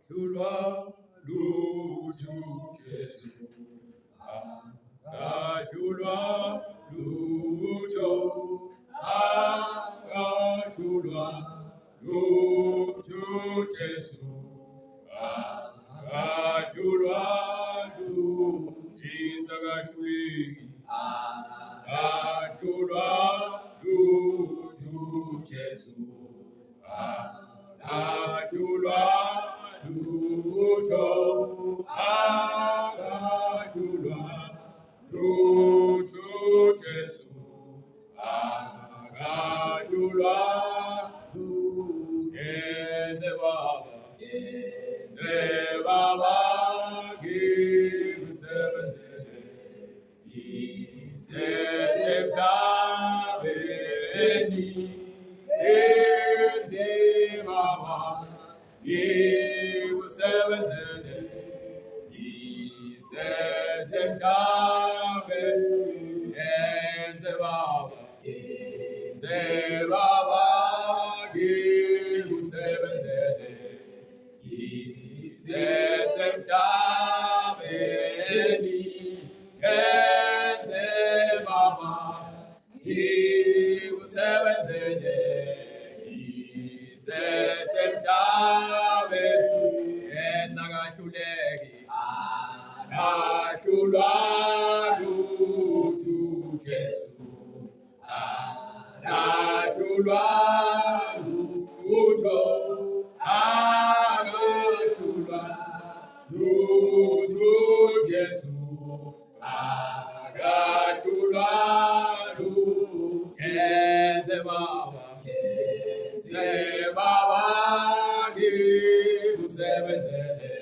Agashulwa lutu Jesu. Agashulwa lutu. Agashulwa lutu Jesu. Agashulwa lutu. Jesus agashuliki. Agashulwa lutu Jesu. Agashulwa luto. Agashulwa luto Jesu. Agashulwa luto. Genze Baba gimusebenzele. Isesemhlabeni. Genze Baba gimusebenzele. Isesemhlabeni. Genze Baba gimusebenzele. Isesemhlabeni. Genze Baba gimusebenzele. Isesemhlabeni. Esakahluleki. Agashulwa lutu Jesu. Agashulwa luto. Agashulwa lutu Jesu. Agashulwa lutu. Genze Baba gimusebenzele.